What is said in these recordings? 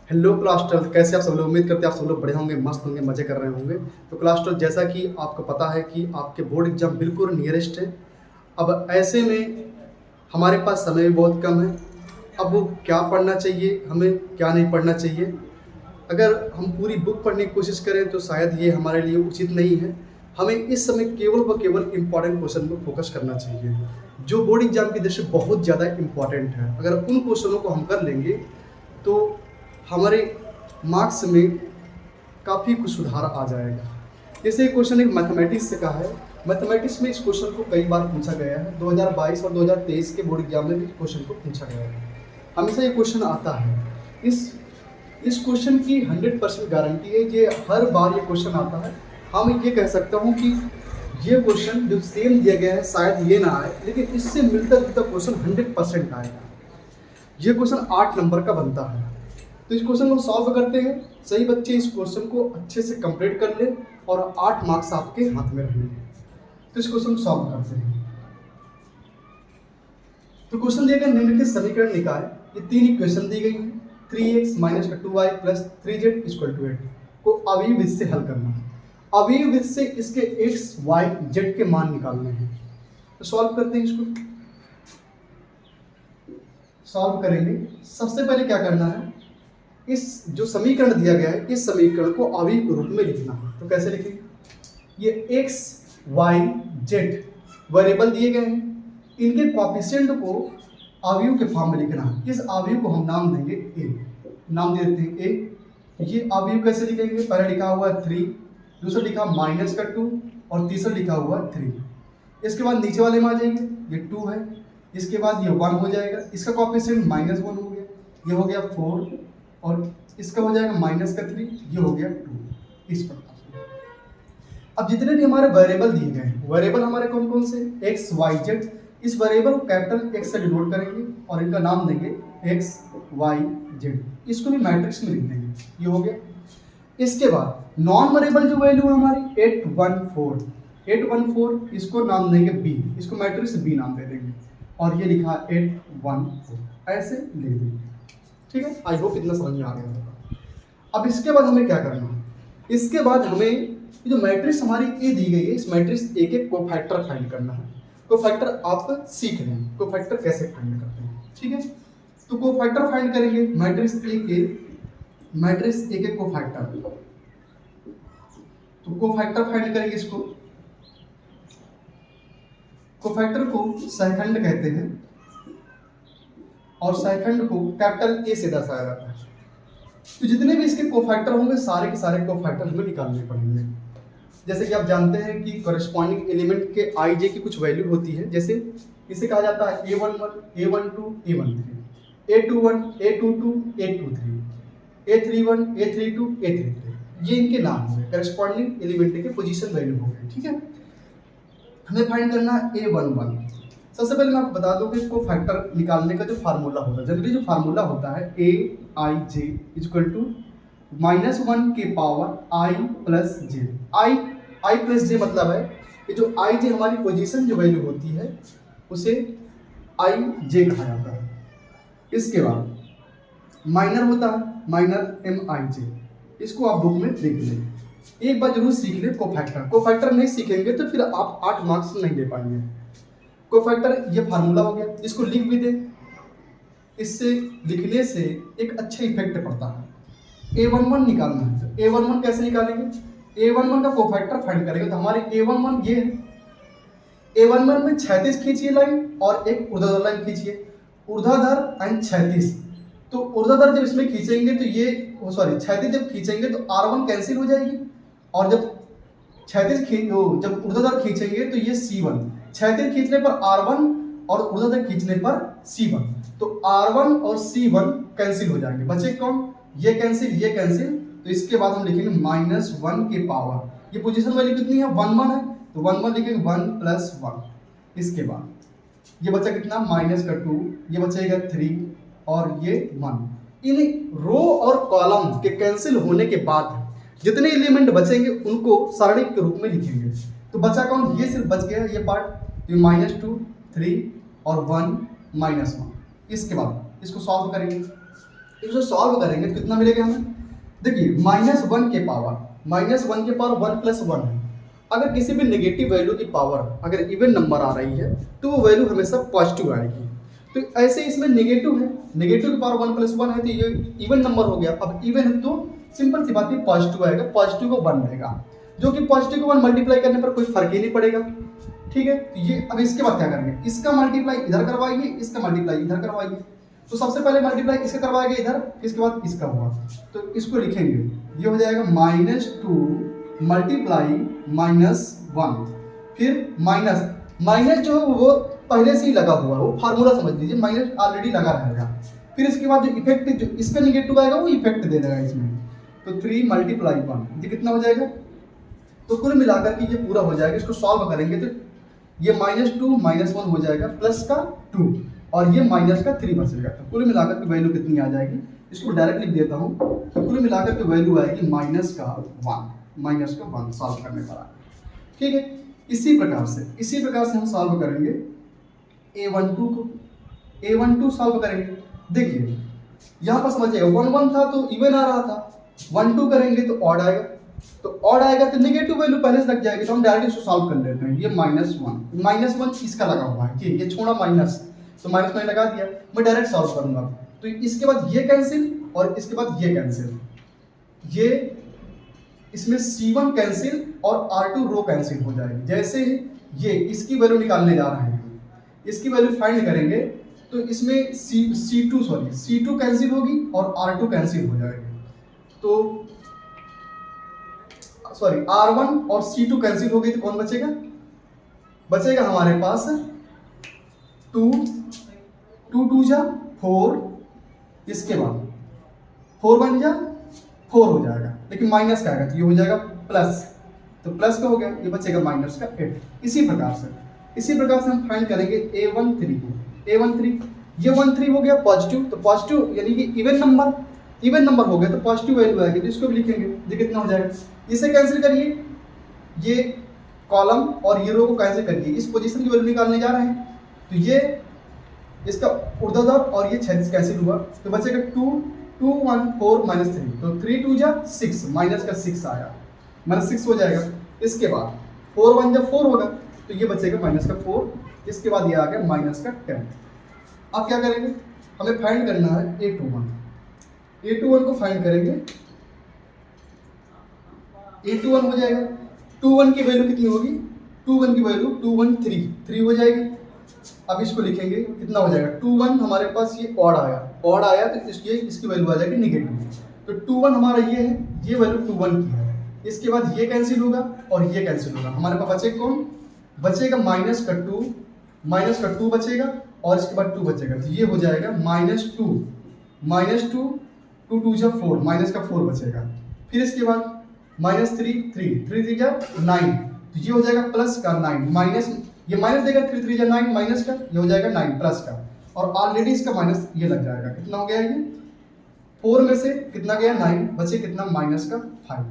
Hello class 12 कैसे आप सब लोग। उम्मीद करते हैं आप सब लोग बड़े होंगे, मस्त होंगे, मज़े कर रहे होंगे। तो क्लास 12 जैसा कि आपको पता है कि आपके बोर्ड एग्जाम बिल्कुल नियरेस्ट है। अब ऐसे में हमारे पास समय भी बहुत कम है। अब वो क्या पढ़ना चाहिए हमें, क्या नहीं पढ़ना चाहिए। अगर हम पूरी बुक पढ़ने की कोशिश करें तो शायद ये हमारे लिए उचित नहीं है। हमें इस समय केवल व केवल इम्पॉर्टेंट क्वेश्चन पर फोकस करना चाहिए, जो बोर्ड एग्जाम की दृष्टि से बहुत ज़्यादा इम्पॉर्टेंट है। अगर उन क्वेश्चनों को हम कर लेंगे तो हमारे मार्क्स में काफ़ी कुछ सुधार आ जाएगा। जैसे ये क्वेश्चन एक मैथमेटिक्स से का है। मैथमेटिक्स में इस क्वेश्चन को कई बार पूछा गया है। 2022 और 2023 के बोर्ड एग्जाम में भी क्वेश्चन को पूछा गया है। हमेशा ये क्वेश्चन आता है। इस क्वेश्चन की 100% गारंटी है, ये हर बार ये क्वेश्चन आता है। हम ये कह सकता हूँ कि ये क्वेश्चन जो सेम दिया गया है शायद ये ना आए, लेकिन इससे मिलता जुलता क्वेश्चन 100% आएगा। ये क्वेश्चन 8 नंबर का बनता है। तो इस क्वेश्चन को सॉल्व करते हैं। सही बच्चे इस क्वेश्चन को अच्छे से कंप्लीट कर ले और 8 मार्क्स आपके हाथ में रहेंगे। तो इस क्वेश्चन को सॉल्व करते हैं। तो क्वेश्चन दिया गया निम्नलिखित समीकरण निकाय। ये 3 इक्वेशन दी गई हैं। 3x minus 2y plus 3z equal to 8 को अवयवी विधि से हल करना है। अवयवी विधि से इसके x, y, z के मान निकालने हैं। तो सॉल्व करते हैं। इसको सॉल्व करेंगे। सबसे पहले क्या करना है, इस जो समीकरण दिया गया है इस समीकरण को अवयवी के रूप में लिखना है। तो कैसे लिखेंगे, ये x, y, z वेरिएबल दिए गए हैं, इनके कोएफिशिएंट को अवयव के फॉर्म में लिखना है। इस अवयव को हम नाम देंगे a, नाम दे देते हैं a। ये अवयव कैसे लिखेंगे, पहले लिखा हुआ है 3, दूसरा लिखा माइनस का 2 और तीसरा लिखा हुआ है 3। इसके बाद नीचे वाले में आ जाएंगे, ये 2 है, इसके बाद ये 1 हो जाएगा, इसका कोएफिशिएंट -1 हो गया, ये हो गया 4 और इसका हो जाएगा माइनस का 3, ये हो गया 2। इस प्रकार अब जितने भी हमारे वेरिएबल दिए गए हैं, वेरिएबल हमारे कौन कौन से, x, y, z। इस वेरिएबल को कैपिटल X से डिनोट करेंगे और इनका नाम देंगे x, y, z। इसको भी मैट्रिक्स में लिख देंगे, ये हो गया। इसके बाद नॉन वेरिएबल जो वैल्यू है हमारी 814, इसको नाम देंगे b, इसको मैट्रिक्स b नाम दे देंगे और ये लिखा 814, ऐसे लिख देंगे। ठीक है, आई होप इतना समझ में आ गया होगा। अब इसके बाद हमें क्या करना है, इसके बाद हमें जो मैट्रिक्स हमारी ए दी गई है, इस मैट्रिक्स ए के कोफैक्टर फाइंड करना है। कोफैक्टर आप सीख लें, कोफैक्टर कैसे फाइंड करते हैं। ठीक है, तो कोफैक्टर फाइंड करेंगे मैट्रिक्स ए के कोफैक्टर। तो कोफैक्टर फाइंड करेंगे, इसको कोफैक्टर को सहखंड कहते हैं और सहखंड को कैपिटल ए से दर्शाया जाता है। तो जितने भी इसके कोफैक्टर होंगे सारे के सारे कोफैक्टर हमें निकालने पड़ेंगे। जैसे कि आप जानते हैं कि कॉरेस्पॉन्डिंग एलिमेंट के आई जे की कुछ वैल्यू होती है। जैसे इसे कहा जाता है A11, A12, A13, A21, A22, A23, A31, A32, A33। ये इनके नाम हो गए, कॉरेस्पॉन्डिंग एलिमेंट के पोजीशन वैल्यू हो गए। ठीक है, हमें फाइंड करना है A11। सबसे पहले मैं आपको बता दूं कि इसको फैक्टर निकालने का जो फार्मूला होता है, जनरली जो फार्मूला होता है AIJ इक्वल टू -1 के power I plus J. I plus J मतलब है कि जो आई जे हमारी पोजीशन जो वैल्यू होती है उसे आई जे कहा जाता है। इसके बाद माइनर होता है, माइनर MIJ, इसको आप बुक में देख लें। एक बार जरूर सीख लें कोफैक्टर नहीं सीखेंगे तो फिर आप 8 मार्क्स नहीं ले पाएंगे। कोफैक्टर ये फार्मूला हो गया, इसको लिख भी दें। इससे लिखने से एक अच्छा इफेक्ट पड़ता है। A11 निकालना है, तो A11 कैसे निकालेंगे, A11 का कोफैक्टर फाइंड करेंगे। तो हमारे A11 ये है। A11 में 36 खींचिए लाइन और एक ऊर्ध्वाधर लाइन खींचिए, ऊर्ध्वाधर एंड 36। तो ऊर्ध्वाधर जब इसमें खींचेंगे तो ये क्षैतिज जब खींचेंगे तो R1 कैंसिल हो जाएगी और जब जब ऊर्ध्वाधर खींचेंगे तो ये C1, क्षैतिज खींचने पर R1 और ऊर्ध्वाधर खींचने पर C1। तो R1 और C1 कैंसिल हो जाएंगे, बचे कौन, ये कैंसिल। तो इसके बाद हम लिखेंगे -1 के पावर, ये पोजीशन वैल्यू कितनी है 1 है, तो 1 लिखेंगे 1 + 1। इसके बाद ये बचा कितना -2, ये बचेगा 3 और ये 1। इन रो और कॉलम के कैंसिल होने के बाद जितने एलिमेंट बचेंगे उनको सारणी के रूप में लिखेंगे। तो बचा कौन, ये सिर्फ बच गया ये पार्ट, तो -2, 3 और 1 -1। इसके बाद इसको सॉल्व करेंगे। इसको सॉल्व करेंगे तो कितना मिलेगा हमें? देखिए -1 के पावर 1+1 है। अगर किसी भी नेगेटिव वैल्यू की पावर अगर इवन नंबर आ रही है तो वो वैल्यू हमेशा पॉजिटिव आएगी। तो ऐसे इसमें नेगेटिव है, नेगेटिव की पावर 1+1 है तो ये इवन नंबर हो गया। अब इवन है तो सिंपल सी बात है पॉजिटिव आएगा, पॉजिटिव को 1 रहेगा, जो कि पॉजिटिव को 1 मल्टीप्लाई करने पर कोई फर्क ही नहीं पड़ेगा। ठीक है, तो ये अब इसके बाद क्या करेंगे, इसका मल्टीप्लाई इधर करवाइए, इसका मल्टीप्लाई इधर करवाइए। तो सबसे पहले मल्टीप्लाई इसका करवाएंगे इधर, इसके बाद इसका हुआ तो इसको लिखेंगे, ये हो जाएगा -2 मल्टीप्लाई -1, फिर माइनस जो है वो पहले से ही लगा हुआ है, वो फार्मूला समझ लीजिए, माइनस ऑलरेडी लगा रहेगा। फिर इसके बाद जो इफेक्ट जो इसका निगेटिव आएगा वो इफेक्ट दे देगा इसमें, तो 3 मल्टीप्लाई 1 ये कितना हो जाएगा? तो कुल मिलाकर के ये पूरा हो जाएगा। इसको सॉल्व करेंगे तो ये -2 -1 हो जाएगा, प्लस का 2 और ये माइनस का 3 बचेगा। तो कुल मिलाकर की वैल्यू कितनी आ जाएगी? इसको डायरेक्ट लिख देता हूँ, तो कुल मिलाकर की वैल्यू आएगी -1 सॉल्व करने पर। ठीक है, इसी प्रकार से हम सॉल्व करेंगे A12 को। A12 सॉल्व करेंगे, देखिए यहाँ पर समझिएगा 1 था तो इवन आ रहा था, 1 2 करेंगे तो ऑड आएगा, तो ऑड आएगा तो नेगेटिव वैल्यू पहले से लग जाएगी, तो हम डायरेक्ट इसको सॉल्व कर लेते हैं। ये -1 इसका लगा हुआ है कि ये छोड़ा माइनस, तो माइनस मैंने लगा दिया, मैं डायरेक्ट सॉल्व करूंगा। तो इसके बाद ये कैंसिल और इसके बाद ये कैंसिल, ये इसमें C1 कैंसिल और R2 रो कैंसिल हो जाएगी। जैसे ये इसकी वैल्यू निकालने जा रहे हैं, इसकी वैल्यू फाइंड करेंगे तो इसमें C2 कैंसिल होगी और R2 कैंसिल हो जाएगी। तो R1 और C2 कैंसिल हो गई तो कौन बचेगा? बचेगा हमारे पास 2 2 जा 4, इसके बाद 4 1 जा 4 हो जाएगा, लेकिन माइनस का आएगा तो ये हो जाएगा प्लस, तो प्लस का हो गया, ये बचेगा माइनस का 8। इसी प्रकार से हम फाइंड करेंगे A13 को। A13 ये 13 हो गया पॉजिटिव, तो पॉजिटिव यानी कि इवन नंबर हो गया तो पॉजिटिव वैल्यू आएगी, तो इसको भी लिखेंगे। ये कितना हो जाएगा? इसे कैंसिल करिए, ये कॉलम और ये रो को कैंसिल करिए, इस पोजीशन की वैल्यू निकालने जा रहे हैं, तो ये इसका ऊर्ध्वाधर और ये क्षैतिज कैंसिल हुआ, तो बचेगा 2 2 1 4 -3, तो 3 2 जा 6, माइनस का 6 आया, -6 हो जाएगा। इसके बाद 4 1 जा 4 होगा, तो ये बचेगा माइनस का 4, इसके बाद ये आ गया माइनस का 10। अब क्या करेंगे, हमें फाइंड करना है A21 को फाइंड करेंगे। A21 हो जाएगा, 21 की वैल्यू कितनी होगी? 21 की वैल्यू 3 हो जाएगी। अब इसको लिखेंगे, कितना हो जाएगा? 21 हमारे पास ये ऑड आया तो इसकी वैल्यू आ जाएगी नेगेटिव, तो 21 हमारा ये है, ये वैल्यू 21 की है। इसके बाद ये कैंसिल होगा और ये कैंसिल होगा, हमारे पास बचेगा कौन? बचेगा माइनस का 2 बचेगा और इसके बाद 2 बचेगा, तो ये हो जाएगा -2 2 2 जा 4, माइनस का 4 बचेगा। फिर इसके बाद -3 3 जा 9, तो ये हो जाएगा प्लस का 9, माइनस ये माइनस देगा, 3 3 जा 9 माइनस का, ये हो जाएगा 9 प्लस का, और ऑलरेडी इसका माइनस ये लग जाएगा। कितना हो गया ये? 4 में से कितना गया? 9 बचे, कितना? माइनस का 5।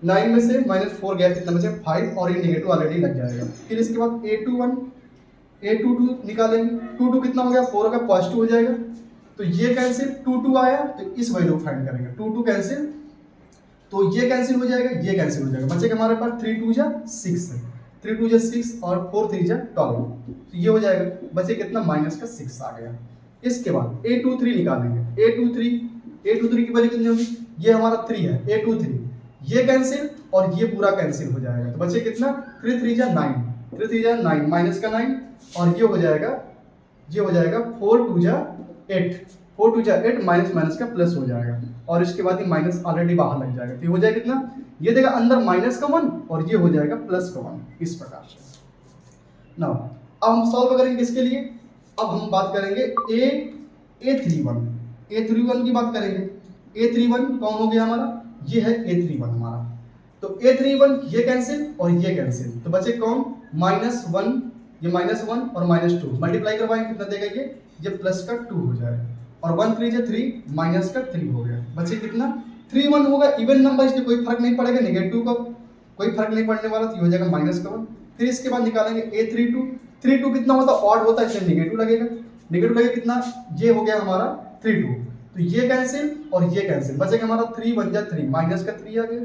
9 में से -4 गया, कितना बचे? 5, और ये नेगेटिव ऑलरेडी लग जाएगा। फिर इसके बाद A22 निकालेंगे, 2 2 कितना हो गया? 4 का पॉजिटिव हो जाएगा, तो ये कैंसिल, 2 2 आया तो इस वैल्यू को फाइंड करेंगे, 2 2 कैंसिल, तो ये कैंसिल हो जाएगा, ये कैंसिल हो जाएगा, बचेगा हमारे पास 3 2 जा 6 और 4 3 जा 12, तो ये हो जाएगा, बचे कितना? माइनस का 6 आ गया। इसके बाद A23 निकालेंगे, A23 की वैल्यू कितनी होगी? ये हमारा 3 है, A23 ये कैंसिल और ये पूरा कैंसिल हो जाएगा, तो बचे कितना? 3 3 जा 9 माइनस का 9, और ये हो जाएगा 4 2 जा 8 माइनस का प्लस हो जाएगा, और इसके बाद ये माइनस ऑलरेडी बाहर लग जाएगा, तो ये हो जाएगा कितना? ये देगा अंदर माइनस का 1 और ये हो जाएगा प्लस का 1, इस प्रकार से। नाउ अब हम सॉल्व करेंगे इसके लिए। अब हम बात करेंगे A31 की बात करेंगे। A31 कौन हो गया हमारा? ये है A31 हमारा, तो A31 ये कैंसिल और ये कैंसिल, तो बचे कौन? -1, ये -1 और -2 मल्टीप्लाई करवाएंगे, कितना देगा ये प्लस का 2 हो जाएगा, और 1 3 जा 3 माइनस का 3 हो गया, बचे कितना? 3 1 होगा, इवन नंबर इसलिए कोई फर्क नहीं पड़ेगा, नेगेटिव का कोई फर्क नहीं पड़ने वाला, तो ये हो जाएगा माइनस का 1। फिर इसके बाद निकालेंगे A32 कितना होता है? ऑड होता है, इसलिए नेगेटिव लगेगा कितना? ये हो गया हमारा 3 2, तो ये कैंसिल और ये कैंसिल, बचेगा हमारा 3 1 जा 3, माइनस का 3 आ गया।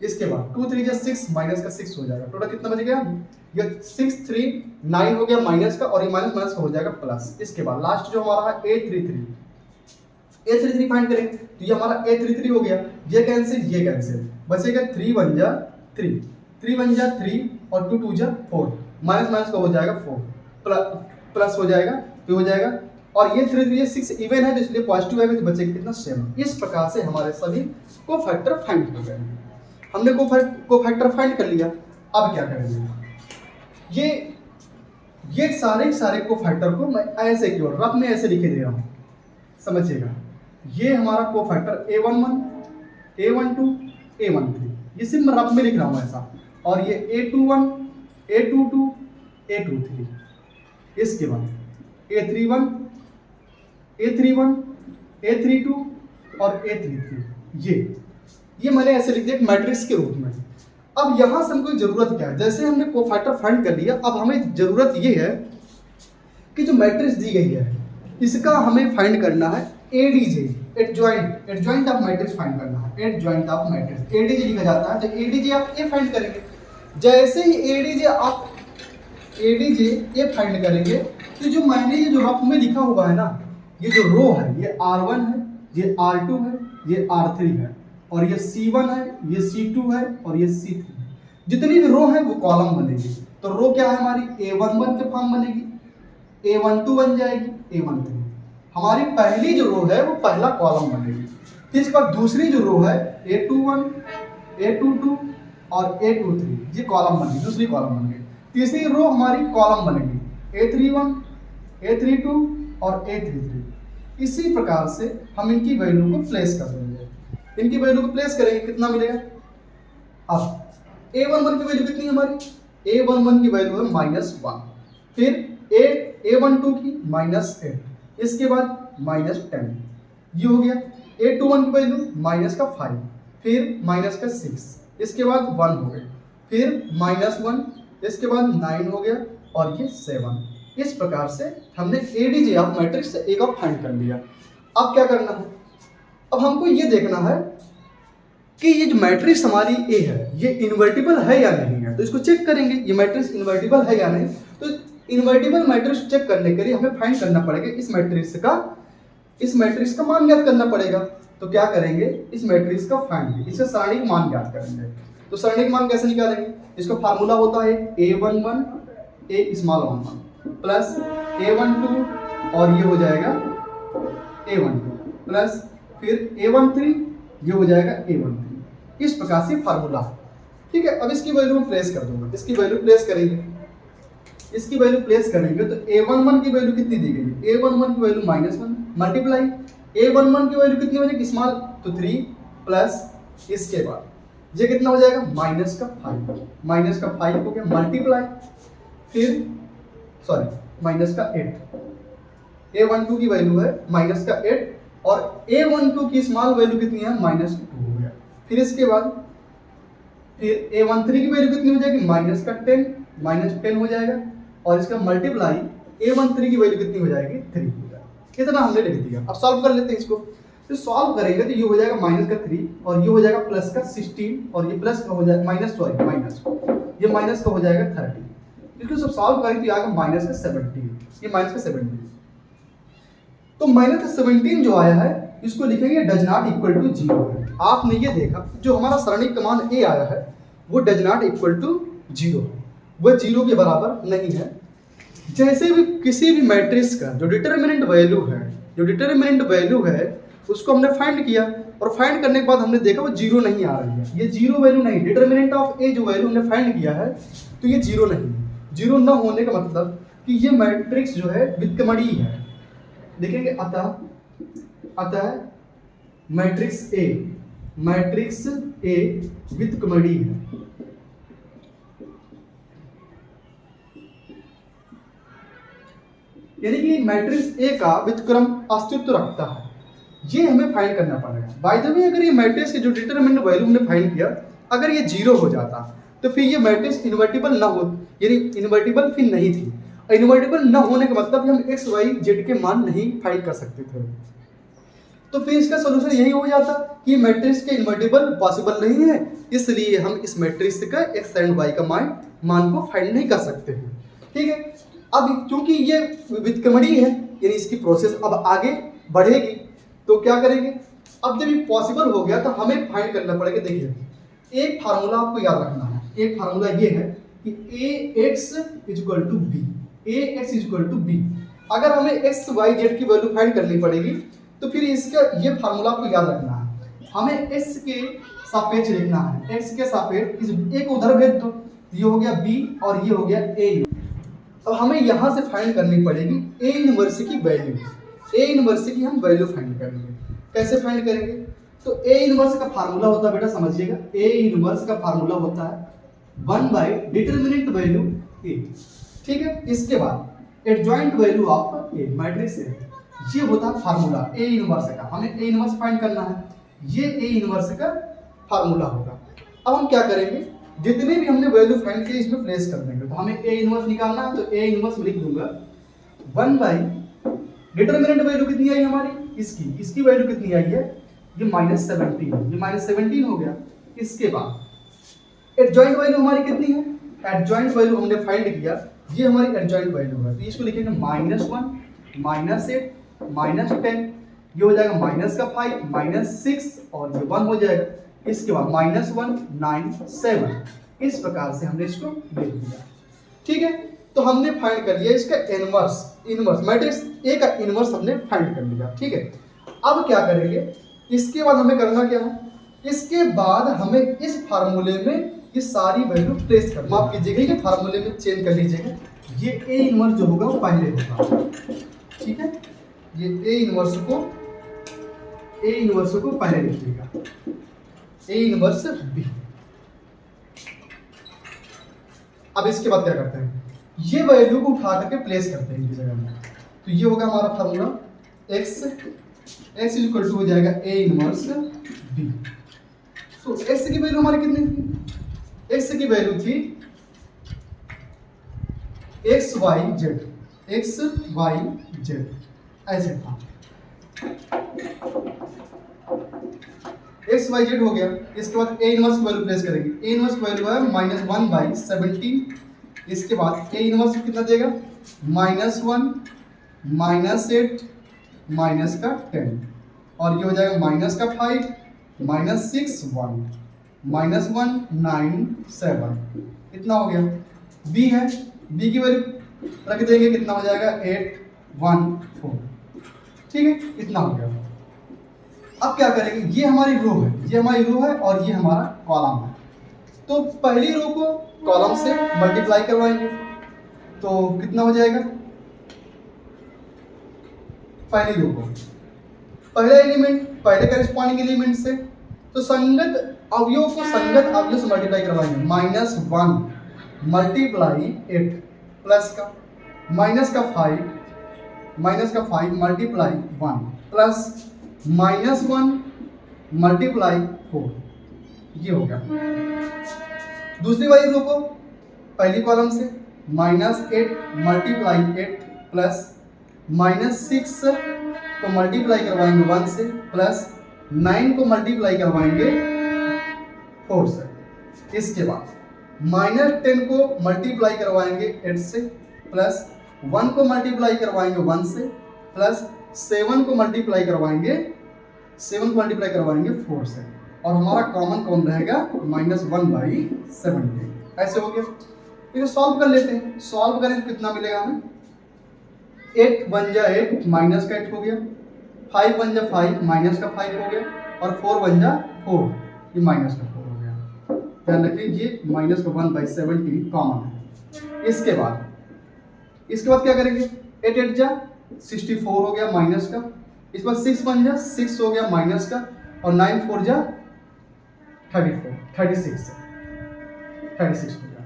इसके बाद 2 3 जा 6, माइनस का 6 हो जाएगा। टोटल कितना बच गया? ये 6 3 9 हो गया माइनस का, और ये माइनस माइनस का हो जाएगा प्लस। इसके बाद लास्ट जो हमारा है A33 फाइंड करेंगे, तो ये हमारा A33 हो गया। ये कैंसिल ये कैंसिल, बचेगा 3 1 जा 3, 3 1 जा 3 और 2 2 जा 4, माइनस माइनस का हो जाएगा 4, प्लस हो जाएगा, तो हो जाएगा। और ये 3 3 6 इवन है, तो इसलिए पॉजिटिव आएगा, तो बचेगा कितना? 7। इस प्रकार से हमारे सभी कोफैक्टर फाइंड हो गए। हमने कोफैक्टर फाइंड कर लिया। अब क्या करेंगे? ये सारे कोफैक्टर को मैं ऐसे की ओर रफ में ऐसे लिखे दे रहा हूँ, समझिएगा। ये हमारा कोफैक्टर A11, A12, A13, ये सिर्फ मैं रफ में लिख रहा हूँ ऐसा। और ये A21, A22, A23, इसके बाद A31, A31, A32 और A33, ये मैंने ऐसे लिख दिया मैट्रिक्स के रूप में। अब यहाँ से हमको जरूरत क्या है? जैसे हमने कोफैक्टर फाइंड कर लिया, अब हमें जरूरत ये है कि जो मैट्रिक्स दी गई है इसका हमें फाइंड करना है ADJ, adjoint of matrix find करना है। एडजॉइंट ऑफ मैट्रिक्स ADJ लिखा जाता है, तो ADJ आप ये फाइंड करेंगे। जैसे ही ADJ ये फाइंड करेंगे, तो जो मैंने ये जो रफ में लिखा हुआ है ना, ये जो रो है, ये R1 है, ये R2 है, ये R3 है, और ये C1 है, ये C2 है, और ये C3 है। जितनी भी रो है वो कॉलम बनेगी। तो रो क्या है हमारी? A11 के फॉर्म बनेगी, A12 बन जाएगी, A13। हमारी पहली जो रो है वो पहला कॉलम बनेगी। फिर इसके बाद दूसरी जो रो है A21, A22 और A23, ये कॉलम बनेगी, दूसरी कॉलम बन गई। तीसरी रो हमारी कॉलम बनेगी A31, A32 और A33। इसी प्रकार से हम इनकी वैल्यू को प्लेस कर देंगे। इनकी वैल्यू को प्लेस करेंगे, कितना मिलेगा? अब A11 की वैल्यू कितनी है हमारी? A11 की वैल्यू है -1, फिर A12 की -8, इसके बाद -10, ये हो गया। A21 की वैल्यू -5, फिर -6, इसके बाद 1 हो गए, फिर -1, इसके बाद 9 हो गया, और ये 7। इस प्रकार से हमने ADJ ऑफ मैट्रिक्स A का फाइंड कर लिया। अब क्या करना है? अब हमको ये देखना है कि ये जो मैट्रिक्स हमारी A है, ये इन्वर्टिबल है या नहीं है। तो इसको चेक करेंगे, ये मैट्रिक्स इन्वर्टिबल है या नहीं। तो इन्वर्टिबल मैट्रिक्स चेक करने के लिए हमें फाइंड करना पड़ेगा इस मैट्रिक्स का मान ज्ञात करना पड़ेगा। तो क्या करेंगे? इस मैट्रिक्स का फाइंड, इससे सारणी का मान ज्ञात करेंगे। तो सारणी का मान कैसे निकालेंगे? इसका फार्मूला होता है A11 A(11) प्लस A12, और ये हो जाएगा A12 प्लस फिर A13, ये हो जाएगा A13। इस प्रकार से फार्मूला, ठीक है। अब इसकी वैल्यू में प्लेस कर दूंगा, इसकी वैल्यू प्लेस करेंगे। इसकी वैल्यू प्लेस करेंगे तो A11 की वैल्यू कितनी दी गई है? A11 की वैल्यू -1 मल्टीप्लाई A11 की वैल्यू कितनी हो जाएगी? स्मॉल, तो 3 प्लस इसके बाद ये कितना हो जाएगा? -5 हो गया, मल्टीप्लाई फिर -8। A12 की वैल्यू है -8, और A12 की स्मॉल वैल्यू कितनी है? -2 हो गया। फिर इसके बाद फिर A13 की वैल्यू कितनी हो जाएगी? -10 हो जाएगा, और इसका मल्टीप्लाई A13 की वैल्यू कितनी हो जाएगी? 3 हो जाएगा। कितना हमने लिख दिया। अब सॉल्व कर लेते हैं इसको। तो सॉल्व करेंगे तो ये हो जाएगा -3, और ये हो जाएगा +16, और ये प्लस का हो जाएगा ये माइनस का हो जाएगा 30। इसको सब सॉल्व करेंगे तो आएगा -17, ये -17। तो -17 जो आया है, इसको लिखेंगे डज नॉट इक्वल टू 0। आपने ये देखा जो हमारा सरणी क्रमांक A आया है वो डज नॉट इक्वल टू 0, वो 0 के बराबर नहीं है। जैसे भी किसी भी मैट्रिक्स का जो डिटरमिनेंट वैल्यू है उसको हमने फाइंड किया, और फाइंड करने के बाद हमने देखा वो 0 नहीं आ रही है, ये 0 वैल्यू नहीं। डिटरमिनेंट ऑफ A जो वैल्यू हमने फाइंड किया है तो ये 0 नहीं है। 0 न होने का मतलब कि ये मैट्रिक्स जो है वित्तमणि है। देखेंगे अतः मैट्रिक्स A वित्तमणि है। यानी कि मैट्रिक्स A का व्युत्क्रम अस्तित्व रखता है, ये हमें फाइंड करना पड़ेगा। बाय द वे, अगर ये मैट्रिक्स के जो डिटरमिनेंट वैल्यू हमने फाइंड किया, अगर ये 0 हो जाता तो फिर ये मैट्रिक्स इन्वर्टिबल ना हो, यानी इन्वर्टिबल फिर नहीं थी। इन्वर्टिबल न होने का मतलब हम x y z के मान नहीं फाइंड कर सकते थे। तो फिर इसका सोल्यूशन यही हो जाता कि मैट्रिक्स के इन्वर्टिबल पॉसिबल नहीं है, इसलिए हम इस मैट्रिक्स का एक्स एंड वाई का मान को फाइंड नहीं कर सकते हैं। ठीक है, अब क्योंकि ये व्युत्क्रमणीय है यानी इसकी प्रोसेस अब आगे बढ़ेगी, तो क्या करेंगे, अब जब ये पॉसिबल हो गया तो हमें फाइंड करना पड़ेगा। देखिए एक फार्मूला आपको याद रखना है, एक फार्मूला ये है कि ax equal to b, ax equal to b. अगर हमें एक्स वाई जेड की वैल्यू फाइंड करनी पड़ेगी तो फिर इसका ये फार्मूला आपको याद रखना है, हमें x के सापेक्ष लिखना है, x के सापेक्ष एक उधर भेज दो, ये हो गया b और ये हो गया a। अब हमें यहाँ से फाइंड करनी पड़ेगी a इनवर्स की वैल्यू, a इनवर्स की हम वैल्यू फाइंड करेंगे। कैसे फाइंड करेंगे, तो a इनवर्स का फार्मूला होता है बेटा समझिएगा, a इनवर्स का फार्मूला होता है 1 बाय डिटरमिनेंट वैल्यू a। ठीक है, इसके बाद adjoint value of a matrix है, ये होता है फार्मूला a इनवर्स का। हमें a इनवर्स फाइंड करना है, ये a इनवर्स का फार्मूला होगा। अब हम क्या करेंगे, जितने भी हमने वैल्यू फाइंड किए इसमें प्लेस कर देंगे। तो हमें a इनवर्स निकालना है, तो a इनवर्स लिख दूंगा 1 बाई डिटरमिनेंट वैल्यू कितनी आई हमारी, इसकी वैल्यू कितनी आई है, ये -17, ये -17 हो गया। इसके बाद एडजॉइंट वैल्यू हमारी कितनी है, एडजॉइंट वैल्यू हमने फाइंड किया, ये हमारी एडजॉइंट वैल्यू है, तो इसको लिखेंगे -1 -8 -10, ये हो जाएगा -5 -6 और ये 1 हो जाएगा। इसके बाद -1 9 7, इस प्रकार से हमने इसको लिख दिया। ठीक है, तो हमने फाइंड कर लिया इसका इनवर्स मैट्रिक्स ए का इनवर्स हमने फाइंड कर लिया। ठीक है, अब क्या करेंगे, इसके बाद हमें करना क्या है, इसके बाद हमें इस फार्मूले में ये सारी वैल्यू प्लेस करना। माफ कीजिएगा, ये फार्मूले में चेंज कर लीजिएगा, ये ए इनवर्स जो होगा वो पहले होगा। ठीक है, ये ए इनवर्स को पहले लिखिएगा, ए इनवर्स बी। अब इसके बाद क्या करते हैं, ये वैल्यू को उठा करके प्लेस करते हैं इनकी जगह में, तो ये होगा हमारा फार्मूला x इक्वल टू हो जाएगा a इनवर्स b। तो x की वैल्यू हमारी कितनी थी, x की वैल्यू थी x y z ऐसे था, x y z हो गया। इसके बाद a इनवर्स की वैल्यू प्लेस करेंगे, a इनवर्स की वैल्यू है -1 बाई 17। इसके बाद a इनवर्स कितना देगा, -1 -8 -10 और ये हो जाएगा -5 -6 1 -1 9 7, इतना हो गया। b है, b की वैल्यू रख देंगे, कितना हो जाएगा 8 1 4। ठीक है, इतना हो गया। अब क्या करेंगे, ये हमारी रो है और ये हमारा कॉलम है, तो पहली रो को कॉलम से मल्टीप्लाई करवाएंगे, तो कितना हो जाएगा, पहली रो को पहला एलिमेंट पहले करेस्पॉन्डिंग एलिमेंट से, तो संगत अवयव को संगत अवयव से मल्टीप्लाई करवाएंगे। -1 मल्टीप्लाई 8 प्लस का -5 मल्टीप्लाई 1 प्लस -1 मल्टीप्लाई 4, ये हो गया। दूसरी वाली रो को पहली कॉलम से -8 मल्टीप्लाई 8 प्लस -6 को मल्टीप्लाई करवाएंगे 1 से प्लस 9 को मल्टीप्लाई करवाएंगे 4 से। इसके बाद -10 को मल्टीप्लाई करवाएंगे 8 से प्लस 1 को मल्टीप्लाई करवाएंगे 1 से प्लस 7 को मल्टीप्लाई करवाएंगे 4 से, और हमारा कॉमन कौन रहेगा, -1 बाई 17। ऐसे हो गया। फिर सॉल्व कर लेते हैं, सॉल्व करें तो कितना मिलेगा हमें, 8 1 जा 8 माइनस का 8 हो गया, 5 1 जा 5 माइनस का 5 हो गया, और 4 1 जा 4, ये माइनस का 4 हो गया। ध्यान रखिए ये -1 बाई 17 कॉमन है। इसके बाद क्या करेंगे, 8 8 जा 64 हो गया माइनस का, इस पर 6 1 जा 6 हो गया माइनस का, और 9 4 जा 36 हो गया।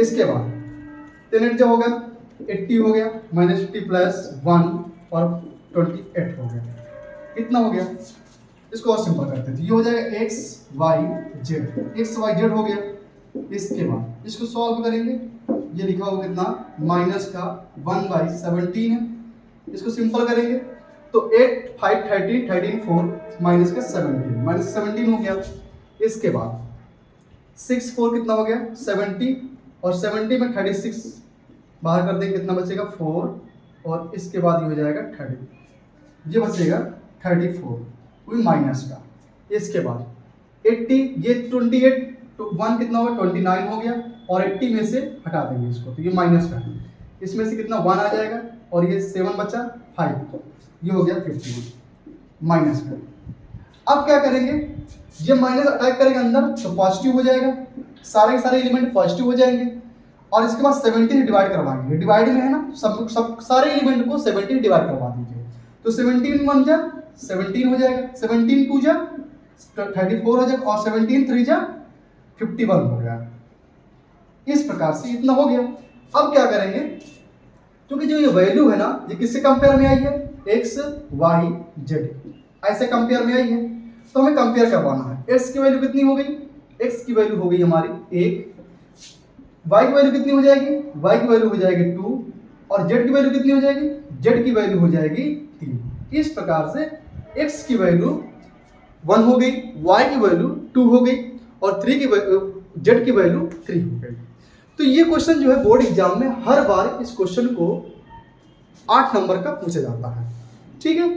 इसके बाद 10 8 जा होगा 80 हो गया, -80 प्लस 1 और 28 हो गया, कितना हो गया। इसको और सिंपल करते थे, ये हो जाएगा x y z हो गया। इसके बाद इसको सॉल्व करेंगे, ये लिखा होगा कितना, -1 बाई 17 है। इसको सिंपल करेंगे, तो 8 5 13 13 4 माइनस का 17 माइनस 17 हो गया। इसके बाद 6 4 कितना हो गया 70 और 70 में 36 बाहर कर देंगे कितना बचेगा 4 और इसके बाद ये हो जाएगा 30 ये बचेगा 34 वही माइनस का। इसके बाद 80 ये 28 तो 1 कितना होगा 29 हो गया और 80 में से हटा देंगे इसको तो ये माइनस का है। इसमें से कितना 1 आ जाएगा और ये 7 बचा 5 ये हो गया 51 माइनस का। अब क्या करेंगे ये माइनस अटैक करेंगे अंदर तो पॉजिटिव हो जाएगा सारे के सारे एलिमेंट पॉजिटिव हो जाएंगे और इसके बाद 17 डिवाइड करवाएंगे डिवाइड में है ना सब सारे एलिमेंट को 17 डिवाइड करवा दीजिए तो 17 1 जा 17 हो जाएगा 17 2 जा 34 हो जाएगा और 17 3 जा 51 हो गया। इस प्रकार से इतना हो गया। अब क्या करेंगे क्योंकि जो ये वैल्यू है ना ये किससे कंपेयर में आई है x y z ऐसे कंपेयर में आई है तो हमें कंपेयर करवाना है। x की वैल्यू कितनी हो गई x की वैल्यू हो गई हमारी 1 y की वैल्यू कितनी हो जाएगी y की वैल्यू हो जाएगी 2 और z की वैल्यू कितनी हो जाएगी z की वैल्यू हो जाएगी 3। इस प्रकार से x की वैल्यू 1 हो गई y की वैल्यू 2 हो गई और 3 की z की वैल्यू 3 हो गई। तो ये क्वेश्चन जो है बोर्ड एग्जाम में हर बार इस क्वेश्चन को 8 नंबर का पूछा जाता है। ठीक है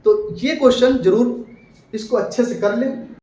तो ये क्वेश्चन जरूर इसको अच्छे से कर लें